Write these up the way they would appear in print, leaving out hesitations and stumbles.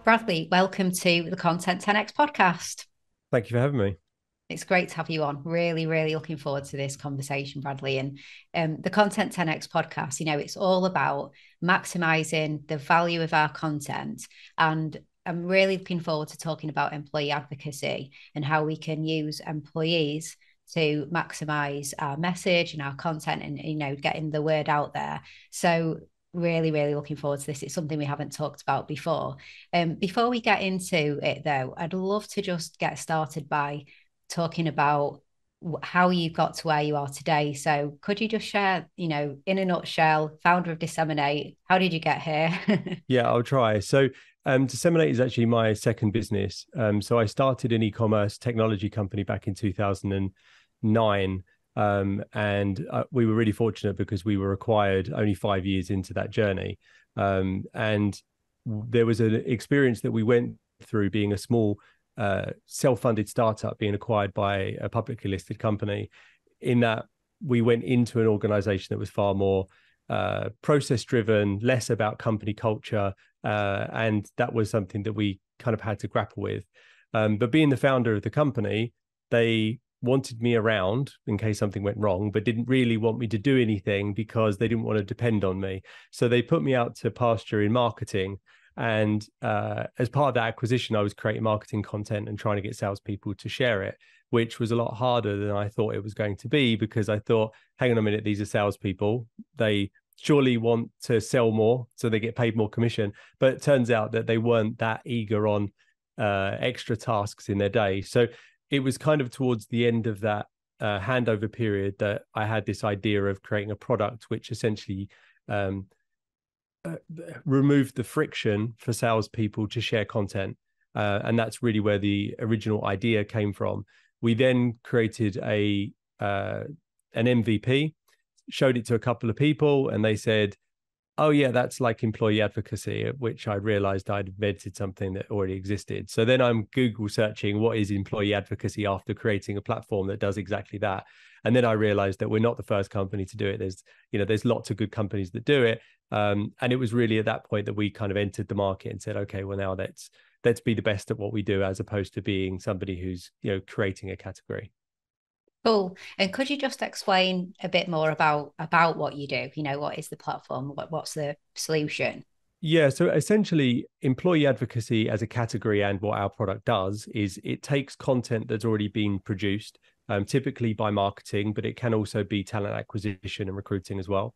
Bradley, welcome to the Content 10X podcast. Thank you for having me. It's great to have you on. Really, really looking forward to this conversation, Bradley. And the Content 10X podcast, it's all about maximizing the value of our content. And I'm really looking forward to talking about employee advocacy and how we can use employees to maximize our message and our content and, getting the word out there. So really, really looking forward to this. It's something we haven't talked about before. Before we get into it, though, I'd love to just get started by talking about how you got to where you are today. So could you just share, in a nutshell, founder of DSMN8, how did you get here? Yeah, I'll try. So DSMN8 is actually my second business. So I started an e-commerce technology company back in 2009. And we were really fortunate because we were acquired only 5 years into that journey. And there was an experience that we went through being a small self-funded startup being acquired by a publicly listed company, in that we went into an organization that was far more process driven, less about company culture. And that was something that we kind of had to grapple with. But being the founder of the company, they wanted me around in case something went wrong, but didn't really want me to do anything because they didn't want to depend on me. So they put me out to pasture in marketing. And as part of that acquisition, I was creating marketing content and trying to get salespeople to share it, which was a lot harder than I thought it was going to be, because I thought, hang on a minute, these are salespeople. They surely want to sell more, so they get paid more commission. But it turns out that they weren't that eager on extra tasks in their day. So it was kind of towards the end of that handover period that I had this idea of creating a product which essentially removed the friction for salespeople to share content. And that's really where the original idea came from. We then created an MVP, showed it to a couple of people, and they said, oh yeah, that's like employee advocacy, at which I realized I'd invented something that already existed. So then I'm Google searching what is employee advocacy after creating a platform that does exactly that. And then I realized that we're not the first company to do it. There's lots of good companies that do it. And it was really at that point that we kind of entered the market and said, okay, well, now let's be the best at what we do, as opposed to being somebody who's, creating a category. Cool. And could you just explain a bit more about what you do? What is the platform? What's the solution? Yeah, so essentially, employee advocacy as a category and what our product does is it takes content that's already been produced, typically by marketing, but it can also be talent acquisition and recruiting as well.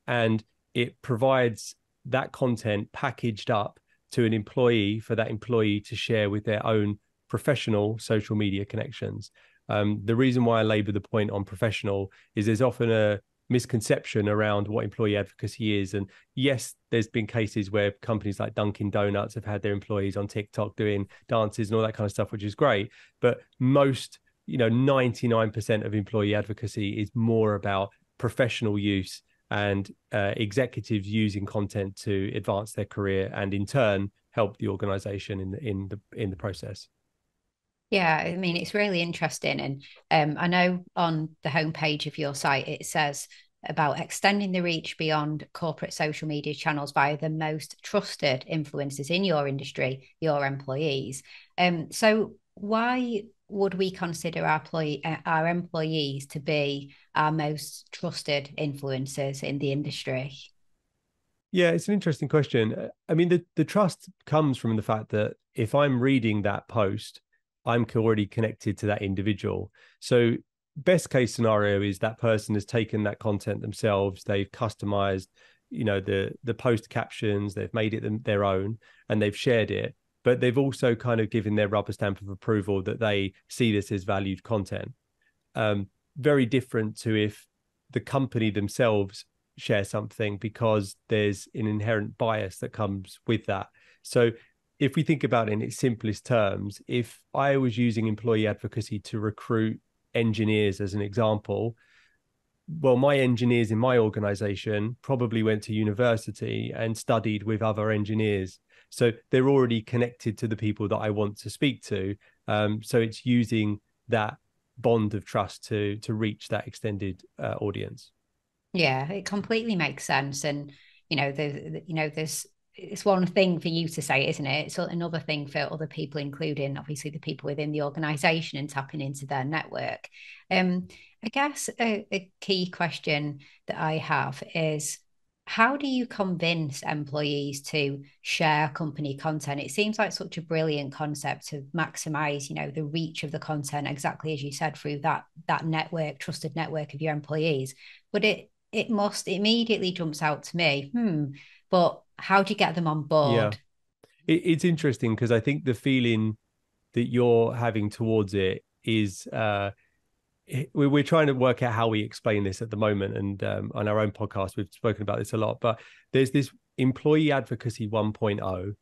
And it provides that content packaged up to an employee for that employee to share with their own professional social media connections. The reason why I labor the point on professional is there's often a misconception around what employee advocacy is. And yes, there's been cases where companies like Dunkin' Donuts have had their employees on TikTok doing dances and all that kind of stuff, which is great. But most, 99% of employee advocacy is more about professional use and executives using content to advance their career and in turn help the organization in the process. Yeah, I mean, it's really interesting. And I know on the homepage of your site, it says about extending the reach beyond corporate social media channels via the most trusted influencers in your industry, your employees. So why would we consider our employees to be our most trusted influencers in the industry? Yeah, it's an interesting question. I mean, the trust comes from the fact that if I'm reading that post, I'm already connected to that individual. So best case scenario is that person has taken that content themselves, they've customized, the post captions, they've made it their own, and they've shared it. But they've also kind of given their rubber stamp of approval that they see this as valued content. Very different to if the company themselves share something, because there's an inherent bias that comes with that. So if we think about it in its simplest terms, if I was using employee advocacy to recruit engineers as an example, well, my engineers in my organization probably went to university and studied with other engineers. So they're already connected to the people that I want to speak to. So it's using that bond of trust to reach that extended audience. Yeah, it completely makes sense. And there's it's one thing for you to say, isn't it? It's another thing for other people, including obviously the people within the organization and tapping into their network. I guess a key question that I have is, how do you convince employees to share company content? It seems like such a brilliant concept to maximize, the reach of the content, exactly as you said, through that network, trusted network of your employees. But it must immediately jumps out to me, but how do you get them on Yeah, board? it's interesting because I think the feeling that you're having towards it is we're trying to work out how we explain this at the moment, and on our own podcast we've spoken about this a lot, but there's this employee advocacy 1.0,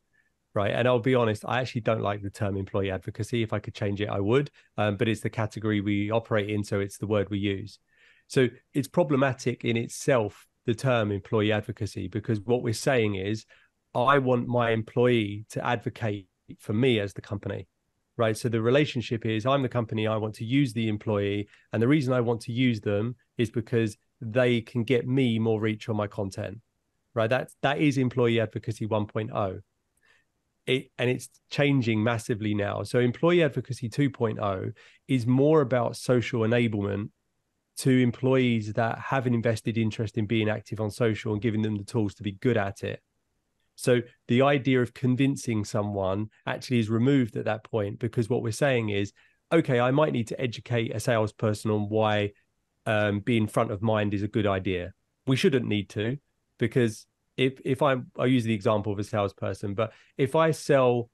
right? And I'll be honest, I actually don't like the term employee advocacy. If I could change it, I would, but it's the category we operate in, so it's the word we use. So it's problematic in itself, the term employee advocacy, because what we're saying is, I want my employee to advocate for me as the company, right? So the relationship is, I'm the company, I want to use the employee. And the reason I want to use them is because they can get me more reach on my content, right? That is employee advocacy 1.0. And it's changing massively now. So employee advocacy 2.0 is more about social enablement to employees that have an invested interest in being active on social and giving them the tools to be good at it. So the idea of convincing someone actually is removed at that point, because what we're saying is, okay, I might need to educate a salesperson on why being front of mind is a good idea. We shouldn't need to, because if I use the example of a salesperson, but if I sell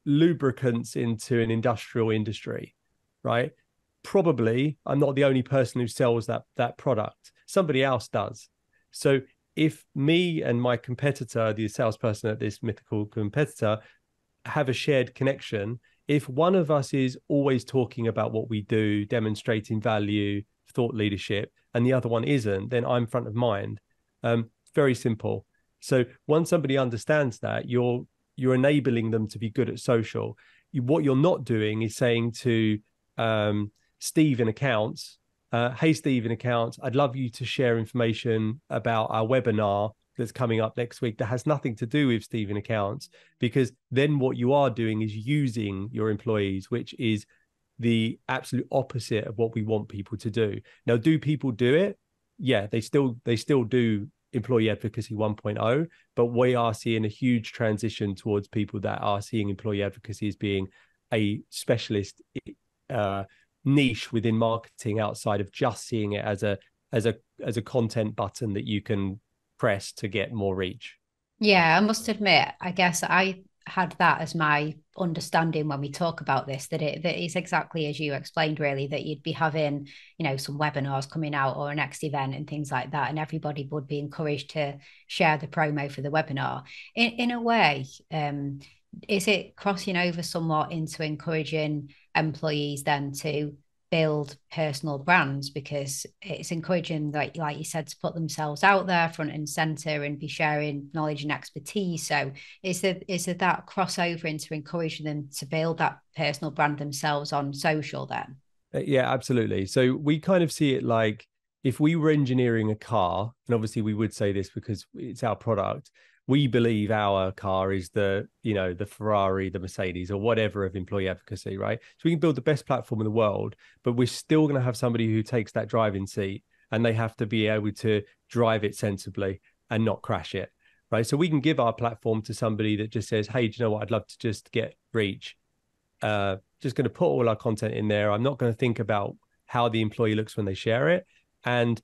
lubricants into an industrial industry, right? Probably I'm not the only person who sells that product. Somebody else does. So if me and my competitor, the salesperson at this mythical competitor, have a shared connection, if one of us is always talking about what we do, demonstrating value, thought leadership, and the other one isn't, then I'm front of mind. Very simple. So once somebody understands that, you're enabling them to be good at social. What you're not doing is saying to Steve in accounts, hey, Steve in accounts, I'd love you to share information about our webinar that's coming up next week that has nothing to do with Steve in accounts, because then what you are doing is using your employees, which is the absolute opposite of what we want people to do. Now, do people do it? Yeah, they still do employee advocacy 1.0, but we are seeing a huge transition towards people that are seeing employee advocacy as being a specialist niche within marketing, outside of just seeing it as a content button that you can press to get more reach. Yeah, I must admit, I guess I had that as my understanding when we talk about this, that that is exactly as you explained, really, that you'd be having, some webinars coming out or a next event and things like that, and everybody would be encouraged to share the promo for the webinar. In a way, is it crossing over somewhat into encouraging employees then to build personal brands, because it's encouraging, like you said, to put themselves out there front and center and be sharing knowledge and expertise? So is there that crossover into encouraging them to build that personal brand themselves on social then? Yeah, absolutely. So we kind of see it like, if we were engineering a car, and obviously we would say this because it's our product, we believe our car is the Ferrari, the Mercedes, or whatever of employee advocacy, right? So we can build the best platform in the world, but we're still going to have somebody who takes that driving seat, and they have to be able to drive it sensibly and not crash it, right? So we can give our platform to somebody that just says, hey, do you know what? I'd love to just get reach. Just going to put all our content in there. I'm not going to think about how the employee looks when they share it. And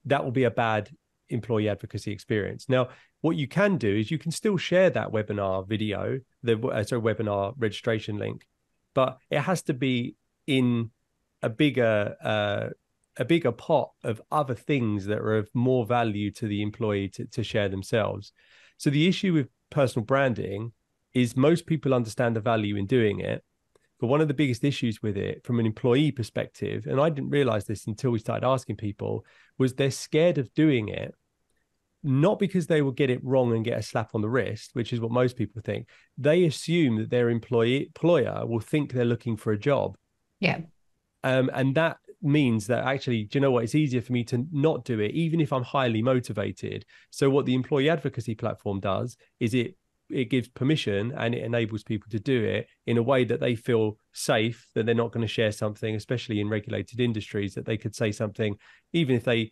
that will be a bad employee advocacy experience. Now, what you can do is you can still share that webinar video, the webinar registration link, but it has to be in a bigger pot of other things that are of more value to the employee to share themselves. So the issue with personal branding is, most people understand the value in doing it, but one of the biggest issues with it from an employee perspective, and I didn't realize this until we started asking people, was they're scared of doing it, not because they will get it wrong and get a slap on the wrist, which is what most people think. They assume that their employer will think they're looking for a job. Yeah. And means that actually, do you know what? It's easier for me to not do it, even if I'm highly motivated. So what the employee advocacy platform does is it gives permission and it enables people to do it in a way that they feel safe, that they're not going to share something, especially in regulated industries, that they could say something, even if they,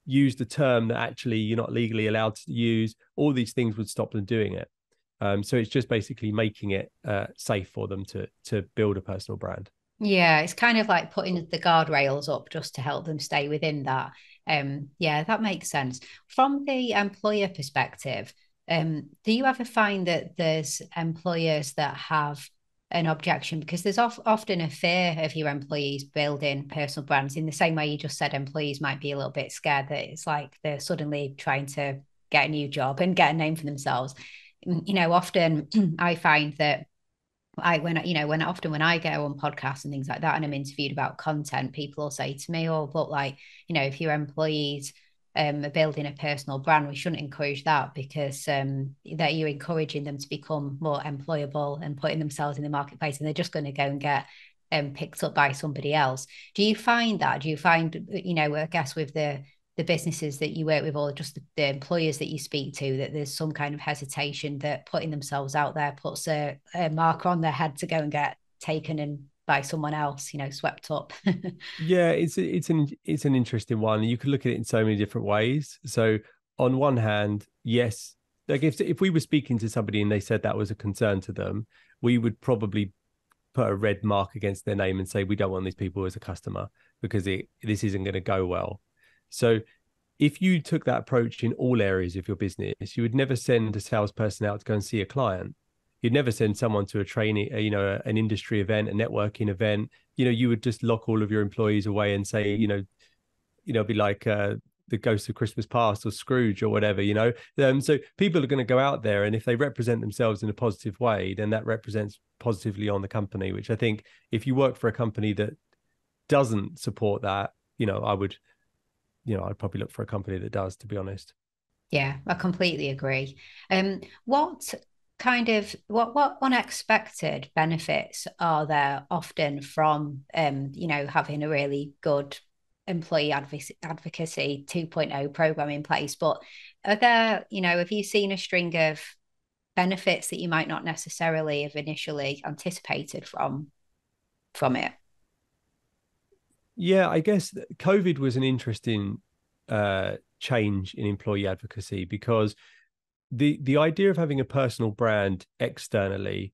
use the term that actually you're not legally allowed to use. All these things would stop them doing it. So it's just basically making it safe for them to build a personal brand. Yeah, it's kind of like putting the guardrails up just to help them stay within that. Yeah, that makes sense. From the employer perspective, do you ever find that there's employers that have an objection? Because there's often a fear of your employees building personal brands in the same way you just said employees might be a little bit scared that it's like they're suddenly trying to get a new job and get a name for themselves. Often I find that when I go on podcasts and things like that and I'm interviewed about content, people will say to me, oh, but like, if your employees are building a personal brand, we shouldn't encourage that because that you're encouraging them to become more employable and putting themselves in the marketplace, and they're just going to go and get picked up by somebody else. Do you find that? Do you find, I guess with the businesses that you work with or just the employers that you speak to, that there's some kind of hesitation that putting themselves out there puts a marker on their head to go and get taken and by someone else, swept up? Yeah, it's an interesting one. You can look at it in so many different ways. So on one hand, yes, like if we were speaking to somebody and they said that was a concern to them, we would probably put a red mark against their name and say we don't want these people as a customer because this isn't going to go well. So if you took that approach in all areas of your business, you would never send a salesperson out to go and see a client. You'd never send someone to a training, an industry event, a networking event. You would just lock all of your employees away and say, be like the ghost of Christmas past or Scrooge or whatever, So people are going to go out there, and if they represent themselves in a positive way, then that represents positively on the company, which I think if you work for a company that doesn't support that, I'd probably look for a company that does, to be honest. Yeah, I completely agree. What what unexpected benefits are there often from having a really good employee advocacy 2.0 program in place? But are there, have you seen a string of benefits that you might not necessarily have initially anticipated from it? Yeah, I guess COVID was an interesting change in employee advocacy because the idea of having a personal brand externally,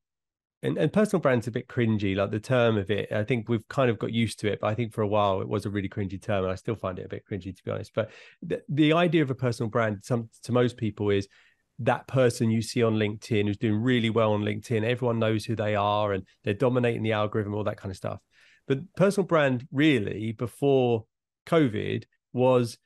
and personal brand's a bit cringy, like the term of it. I think we've kind of got used to it, but I think for a while it was a really cringy term, and I still find it a bit cringy, to be honest. But the idea of a personal brand, to most people, is that person you see on LinkedIn who's doing really well on LinkedIn. Everyone knows who they are, and they're dominating the algorithm, all that kind of stuff. But personal brand, really, before COVID, was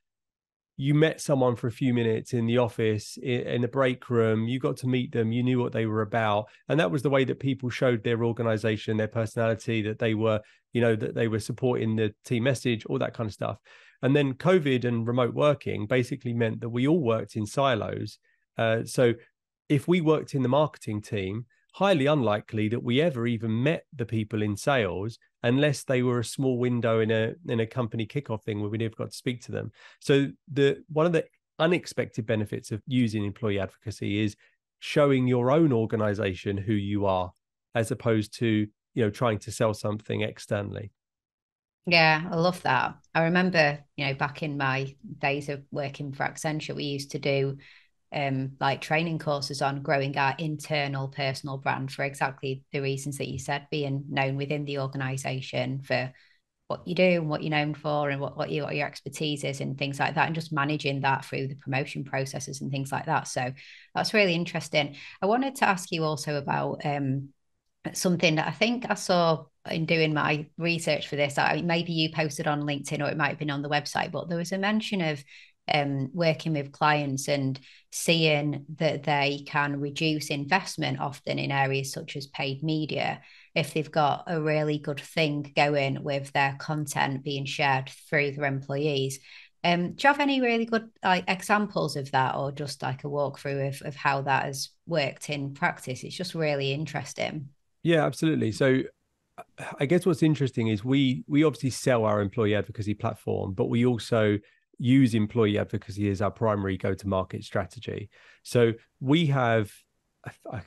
you met someone for a few minutes in the office, in the break room, you got to meet them, you knew what they were about. And that was the way that people showed their organization, their personality, that they were, that they were supporting the team message, all that kind of stuff. And then COVID and remote working basically meant that we all worked in silos. So if we worked in the marketing team, highly unlikely that we ever even met the people in sales unless they were a small window in a company kickoff thing where we never got to speak to them. So one of the unexpected benefits of using employee advocacy is showing your own organization who you are, as opposed to trying to sell something externally. Yeah, I love that. I remember, back in my days of working for Accenture, we used to do like training courses on growing our internal personal brand for exactly the reasons that you said, being known within the organization for what you do and what you're known for and what your expertise is and things like that, and just managing that through the promotion processes and things like that. So that's really interesting. I wanted to ask you also about something that I think I saw in doing my research for this. Maybe you posted on LinkedIn or it might have been on the website, but there was a mention of working with clients and seeing that they can reduce investment often in areas such as paid media if they've got a really good thing going with their content being shared through their employees. Do you have any really good examples of that, or just like a walkthrough of how that has worked in practice? It's just really interesting. Yeah, absolutely. So I guess what's interesting is we obviously sell our employee advocacy platform, but we also use employee advocacy as our primary go-to-market strategy. So we have, I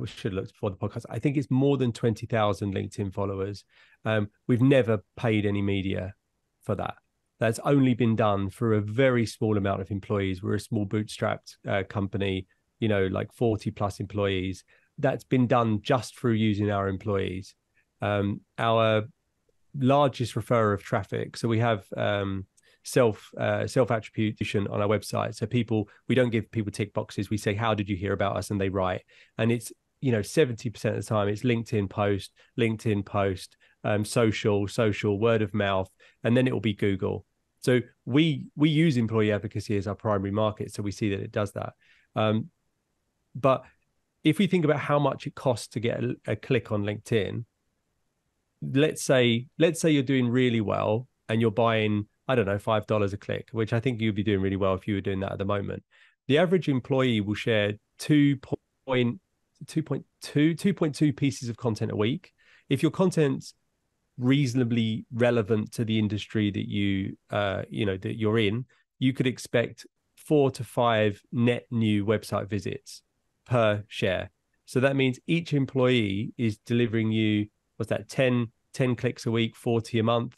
should have looked before the podcast. I think it's more than 20,000 LinkedIn followers. We've never paid any media for that. That's only been done for a very small amount of employees. We're a small bootstrapped company, like 40 plus employees. That's been done just through using our employees. Our largest referrer of traffic. So we have self attribution on our website. So we don't give people tick boxes. We say, how did you hear about us? And they write. And it's 70% of the time it's LinkedIn post, social, word of mouth, and then it will be Google. So we use employee advocacy as our primary market. So we see that it does that. But if we think about how much it costs to get a click on LinkedIn, let's say you're doing really well and you're buying, I don't know, $5 a click, which I think you'd be doing really well if you were doing that at the moment. The average employee will share 2.2 pieces of content a week. If your content's reasonably relevant to the industry that that you're in, you could expect 4 to 5 net new website visits per share. So that means each employee is delivering you, what's that, 10 clicks a week, 40 a month.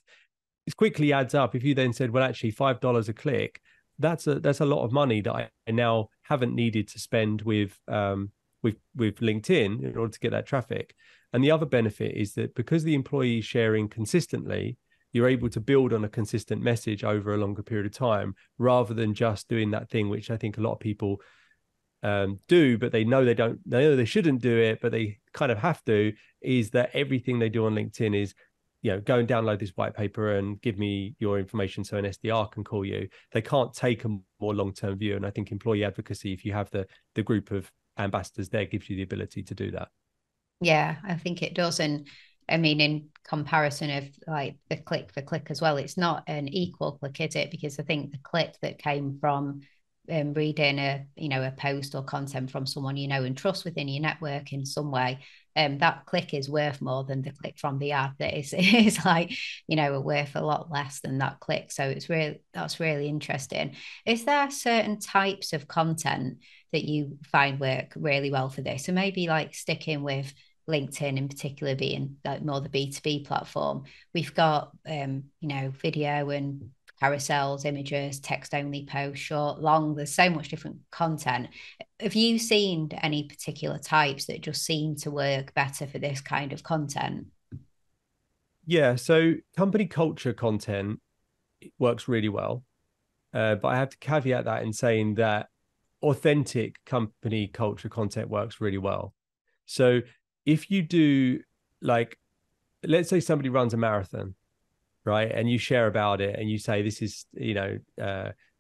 It quickly adds up. If you then said, well, actually $5 a click, that's a lot of money that I now haven't needed to spend with LinkedIn in order to get that traffic. And the other benefit is that because the employee is sharing consistently, you're able to build on a consistent message over a longer period of time, rather than just doing that thing, which I think a lot of people do, but they know they shouldn't do it, but they kind of have to, is that everything they do on LinkedIn is, go and download this white paper and give me your information so an SDR can call you. They can't take a more long-term view. And I think employee advocacy, if you have the group of ambassadors there, gives you the ability to do that. Yeah, I think it does. And I mean, in comparison of like the click for click as well, it's not an equal click, is it? Because I think the click that came from reading a post or content from someone and trust within your network in some way, that click is worth more than the click from the ad that is like worth a lot less than that click. So that's really interesting. Is there certain types of content that you find work really well for this? So maybe like sticking with LinkedIn in particular being like more the B2B platform, we've got video and carousels, images, text only posts, short, long. There's so much different content. Have you seen any particular types that just seem to work better for this kind of content? Yeah, so company culture content works really well, but I have to caveat that in saying that authentic company culture content works really well. So if you do, like, let's say somebody runs a marathon, right? And you share about it and you say, this is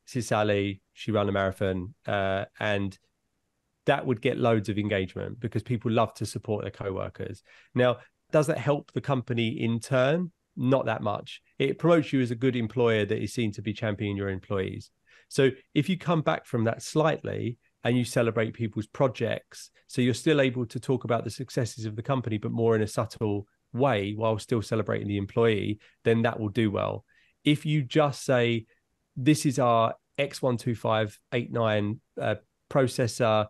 Sally, she ran a marathon, and that would get loads of engagement because people love to support their coworkers. Now, does that help the company in turn? Not that much. It promotes you as a good employer that is seen to be championing your employees. So if you come back from that slightly and you celebrate people's projects, so you're still able to talk about the successes of the company, but more in a subtle way while still celebrating the employee, then that will do well. If you just say, this is our X12589 processor,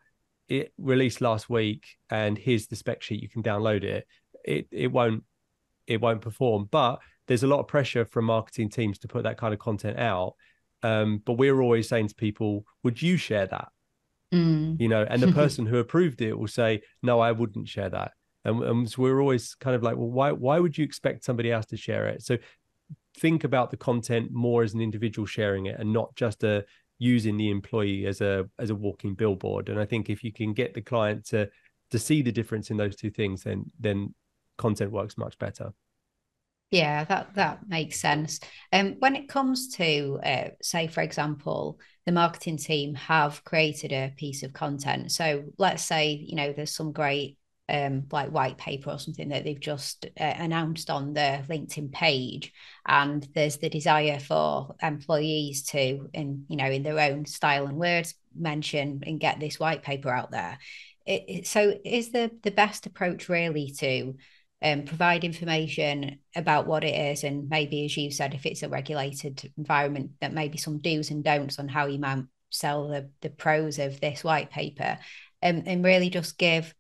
it released last week, and here's the spec sheet, you can download it, it won't perform. But there's a lot of pressure from marketing teams to put that kind of content out. But we're always saying to people, would you share that? And the person who approved it will say, no, I wouldn't share that. And so we're always kind of like, well, why would you expect somebody else to share it? So think about the content more as an individual sharing it, and not just using the employee as a walking billboard. And I think if you can get the client to see the difference in those two things, then content works much better. Yeah, that makes sense. When it comes to, say, for example, the marketing team have created a piece of content. So let's say, there's some great like white paper or something that they've just announced on their LinkedIn page, and there's the desire for employees to, in their own style and words, mention and get this white paper out there. So is the best approach really to provide information about what it is, and maybe, as you said, if it's a regulated environment, that maybe some do's and don'ts on how you might sell the pros of this white paper, and really just give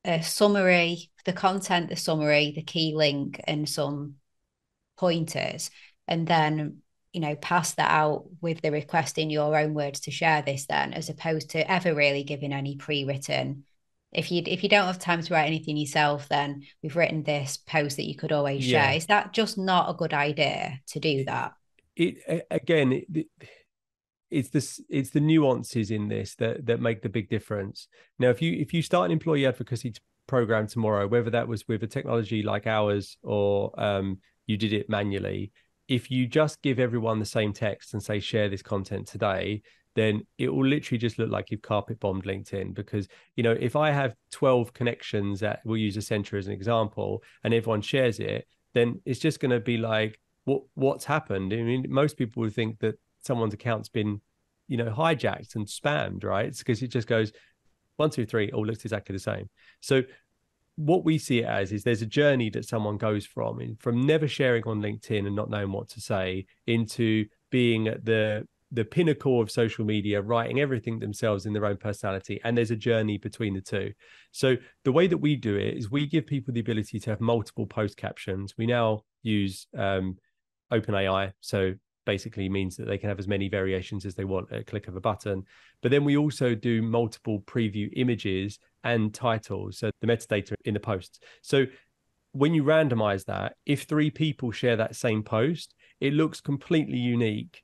a summary, the content, the summary, the key link, and some pointers, and then pass that out with the request in your own words to share this, then, as opposed to ever really giving any pre-written. If you don't have time to write anything yourself, then we've written this post that you could always share. Is that just not a good idea to do that? It's the nuances in this that make the big difference. Now, if you start an employee advocacy program tomorrow, whether that was with a technology like ours or you did it manually, if you just give everyone the same text and say share this content today, then it will literally just look like you've carpet bombed LinkedIn. Because if I have 12 connections we'll use a center as an example, and everyone shares it, then it's just going to be like, what's happened? I mean, most people would think that someone's account's been hijacked and spammed, right? It's because it just goes 1, 2, 3, all looks exactly the same. So what we see it as is there's a journey that someone goes from never sharing on LinkedIn and not knowing what to say, into being at the pinnacle of social media, writing everything themselves in their own personality. And there's a journey between the two. So the way that we do it is we give people the ability to have multiple post captions. We now use OpenAI, so basically means that they can have as many variations as they want at a click of a button. But then we also do multiple preview images and titles, so the metadata in the posts. So when you randomize that, if 3 people share that same post, it looks completely unique.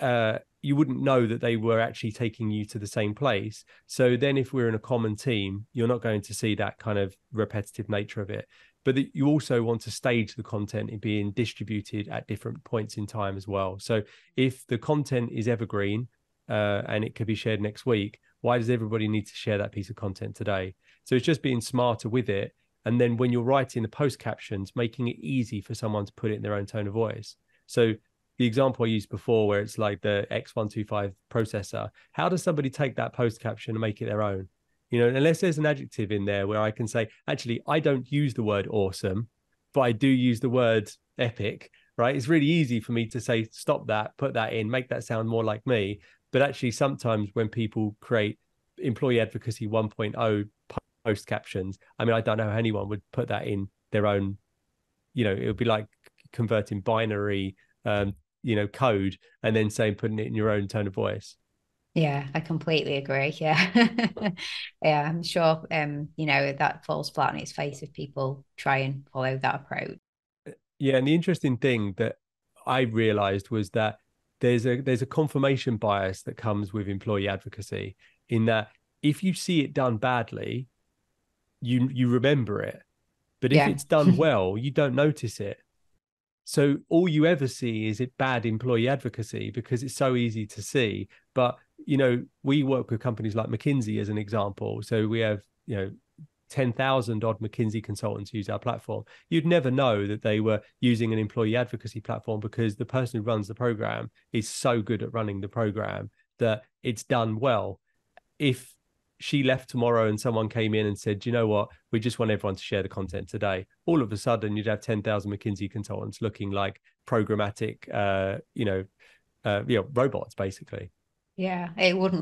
You wouldn't know that they were actually taking you to the same place. So then if we're in a common team, you're not going to see that kind of repetitive nature of it. But you also want to stage the content in being distributed at different points in time as well. So if the content is evergreen and it could be shared next week, why does everybody need to share that piece of content today? So it's just being smarter with it. And then when you're writing the post captions, making it easy for someone to put it in their own tone of voice. So the example I used before, where it's like the X125 processor, how does somebody take that post caption and make it their own? Unless there's an adjective in there where I can say, actually, I don't use the word awesome, but I do use the word epic, right? It's really easy for me to say, stop that, put that in, make that sound more like me. But actually, sometimes when people create employee advocacy 1.0 post captions, I mean, I don't know how anyone would put that in their own, it would be like converting binary, code and then putting it in your own tone of voice. Yeah, I completely agree. Yeah. Yeah, I'm sure that falls flat on its face if people try and follow that approach. Yeah, and the interesting thing that I realized was that there's a confirmation bias that comes with employee advocacy, in that if you see it done badly, you remember it. But if Yeah. it's done well, you don't notice it. So all you ever see is it bad employee advocacy because it's so easy to see. But, we work with companies like McKinsey as an example. So we have, 10,000 odd McKinsey consultants use our platform. You'd never know that they were using an employee advocacy platform because the person who runs the program is so good at running the program that it's done well. If she left tomorrow and someone came in and said, you know what, we just want everyone to share the content today, all of a sudden you'd have 10,000 McKinsey consultants looking like programmatic, robots, basically. Yeah, it would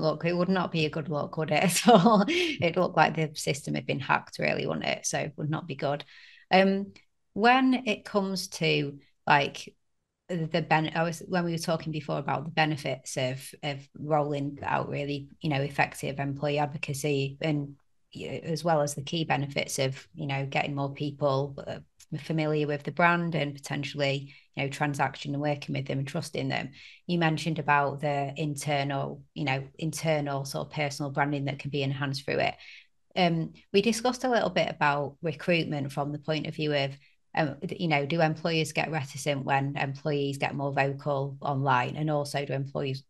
not be a good look, would it? At all? It'd look like the system had been hacked, really, wouldn't it? So it would not be good. Um, when it comes to like when we were talking before about the benefits of rolling out really effective employee advocacy, and as well as the key benefits of getting more people familiar with the brand and potentially transaction and working with them and trusting them. You mentioned about the internal sort of personal branding that can be enhanced through it. We discussed a little bit about recruitment from the point of view of do employers get reticent when employees get more vocal online, and also do employees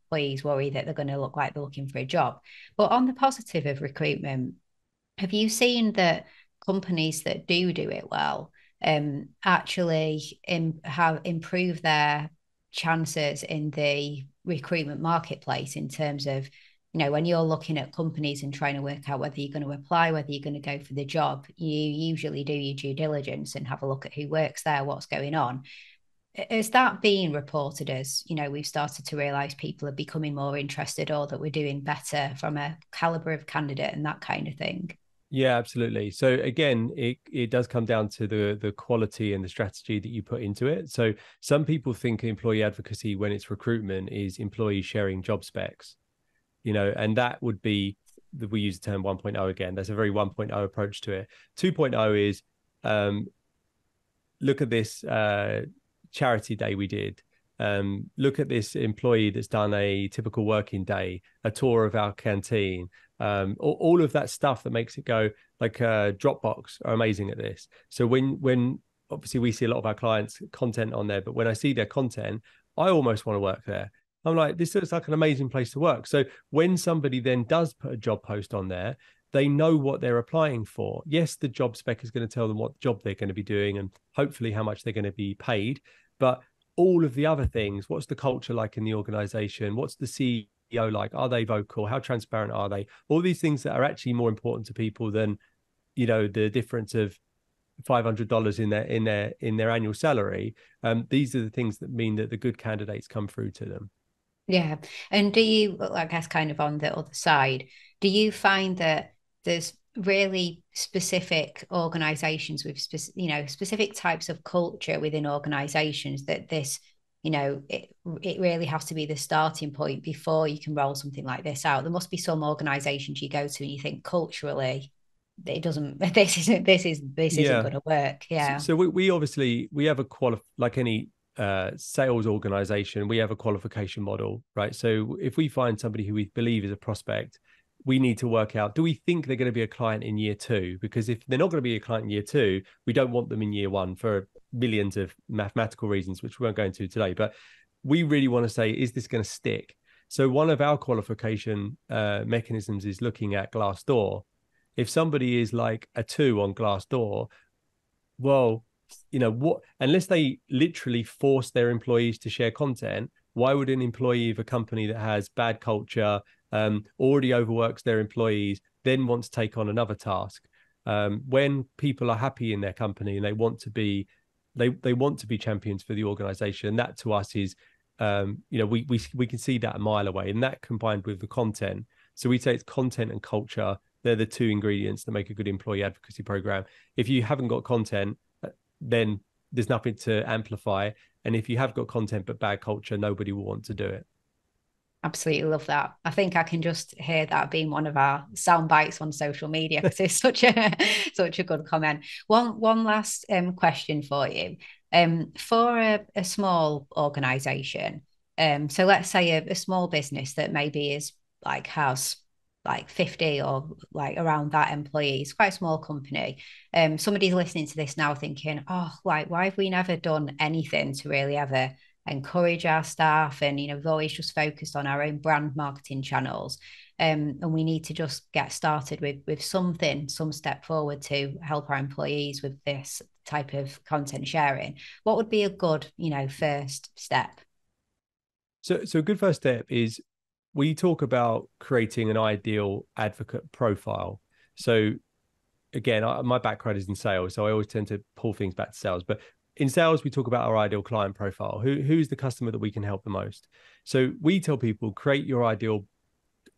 worry that they're going to look like they're looking for a job? But on the positive of recruitment, have you seen that companies that do it well actually have improved their chances in the recruitment marketplace in terms of when you're looking at companies and trying to work out whether you're going to apply, whether you're going to go for the job, you usually do your due diligence and have a look at who works there, what's going on. Is that being reported as, we've started to realize people are becoming more interested, or that we're doing better from a caliber of candidate and that kind of thing? Yeah, absolutely. So again, it does come down to the quality and the strategy that you put into it. So some people think employee advocacy when it's recruitment is employees sharing job specs, and that would be, we use the term 1.0 again. That's a very 1.0 approach to it. 2.0 is look at this charity day we did. Look at this employee that's done a typical working day, a tour of our canteen, all of that stuff that makes it go, like Dropbox are amazing at this. So when obviously we see a lot of our clients' content on there, but when I see their content, I almost want to work there. I'm like, this looks like an amazing place to work. So when somebody then does put a job post on there, they know what they're applying for. Yes, the job spec is going to tell them what job they're going to be doing and hopefully how much they're going to be paid. But all of the other things, what's the culture like in the organization? What's the CEO like? Are they vocal? How transparent are they? All these things that are actually more important to people than, the difference of $500 in their annual salary. These are the things that mean that the good candidates come through to them. Yeah. And do you, I guess, kind of on the other side, do you find that there's really specific organizations with specific types of culture within organizations that this, it really has to be the starting point before you can roll something like this out? There must be some organizations you go to and you think culturally it doesn't, this isn't going to work. Yeah. So we obviously, we have like any sales organization, we have a qualification model, right? So if we find somebody who we believe is a prospect, we need to work out, do we think they're going to be a client in year 2? Because if they're not going to be a client in year 2, we don't want them in year 1 for millions of mathematical reasons, which we won't go into today. But we really want to say, is this going to stick? So one of our qualification mechanisms is looking at Glassdoor. If somebody is like a 2 on Glassdoor, well, what, unless they literally force their employees to share content, why would an employee of a company that has bad culture, already overworks their employees, then want to take on another task? When people are happy in their company and they want to be champions for the organization, that to us is, we can see that a mile away, and that combined with the content. So we say it's content and culture. They're the 2 ingredients that make a good employee advocacy program. If you haven't got content, then there's nothing to amplify. And if you have got content but bad culture, nobody will want to do it. Absolutely love that. I think I can just hear that being one of our sound bites on social media, because it's such a good comment. One last question for you. For a small organization, so let's say a small business that maybe is like has like 50 or like around that employees, quite a small company. Somebody's listening to this now thinking, oh, like, why have we never done anything to really ever encourage our staff? And, we've always just focused on our own brand marketing channels. And we need to just get started with some step forward to help our employees with this type of content sharing. What would be a good, first step? So a good first step is, we talk about creating an ideal advocate profile. So again, my background is in sales, so I always tend to pull things back to sales. But in sales, we talk about our ideal client profile. Who's the customer that we can help the most? So we tell people, create your ideal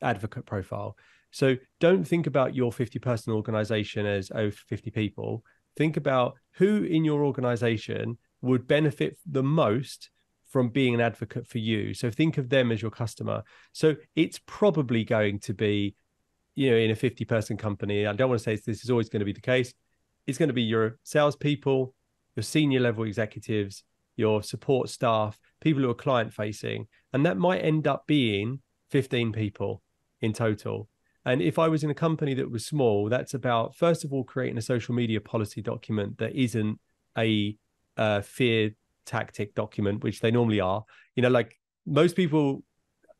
advocate profile. So don't think about your 50-person organization as 50 people. Think about who in your organization would benefit the most from being an advocate for you. So think of them as your customer. So it's probably going to be, in a 50-person company, I don't want to say this is always going to be the case. It's going to be your salespeople, your senior level executives, your support staff, people who are client facing. And that might end up being 15 people in total. And if I was in a company that was small, that's about, first of all, creating a social media policy document that isn't a fear tactic document, which they normally are. Like most people,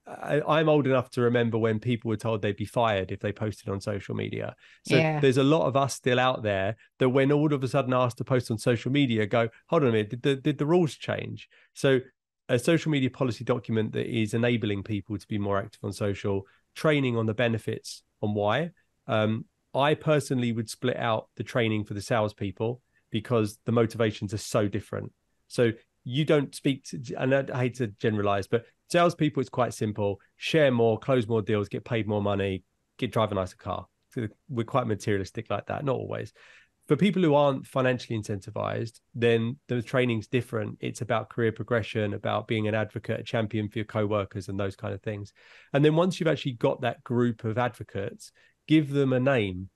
I'm old enough to remember when people were told they'd be fired if they posted on social media. So there's a lot of us still out there that when all of a sudden asked to post on social media, go, hold on a minute, did the rules change? So a social media policy document that is enabling people to be more active on social, training on the benefits on why. I personally would split out the training for the salespeople because the motivations are so different. So you don't speak to, and I hate to generalize, but salespeople, it's quite simple: share more, close more deals, get paid more money, drive a nicer car. So we're quite materialistic like that, not always. For people who aren't financially incentivized, then the training's different. It's about career progression, about being an advocate, a champion for your co-workers, and those kind of things. And then once you've actually got that group of advocates, give them a name,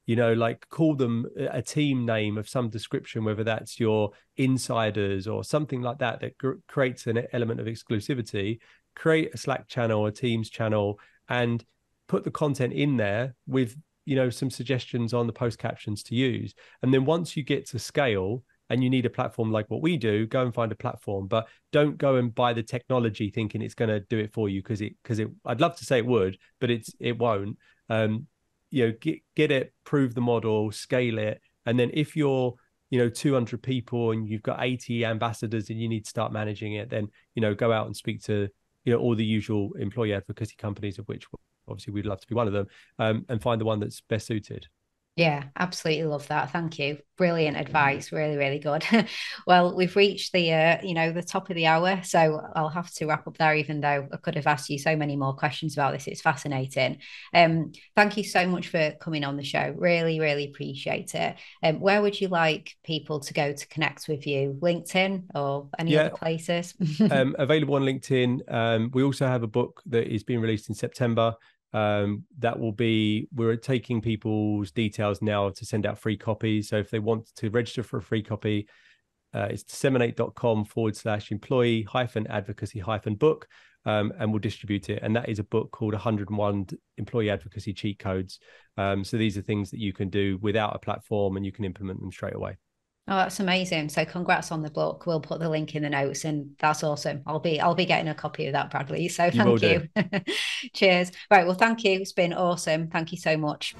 like call them a team name of some description, whether that's your insiders or something like that, that creates an element of exclusivity. Create a Slack channel, a Teams channel, and put the content in there with some suggestions on the post captions to use. And then once you get to scale and you need a platform like what we do, go and find a platform, but don't go and buy the technology thinking it's going to do it for you, because I'd love to say it would, but it won't. Get it, prove the model, scale it. And then if you're 200 people and you've got 80 ambassadors and you need to start managing it, then go out and speak to all the usual employee advocacy companies, of which obviously we'd love to be one of them, and find the one that's best suited. Yeah, absolutely love that. Thank you. Brilliant advice. Really, really good. Well, we've reached the the top of the hour, so I'll have to wrap up there, even though I could have asked you so many more questions about this. It's fascinating. Thank you so much for coming on the show. Really, really appreciate it. Where would you like people to go to connect with you? LinkedIn or any other places? Available on LinkedIn. We also have a book that is being released in September. We're taking people's details now to send out free copies. So if they want to register for a free copy, it's dsmn8.com/employee-advocacy-book, and we'll distribute it. And that is a book called 101 Employee Advocacy Cheat Codes. So these are things that you can do without a platform, and you can implement them straight away. Oh, that's amazing. So congrats on the book. We'll put the link in the notes, and that's awesome. I'll be getting a copy of that, Bradley. So thank you. Cheers. Right. Well, thank you. It's been awesome. Thank you so much.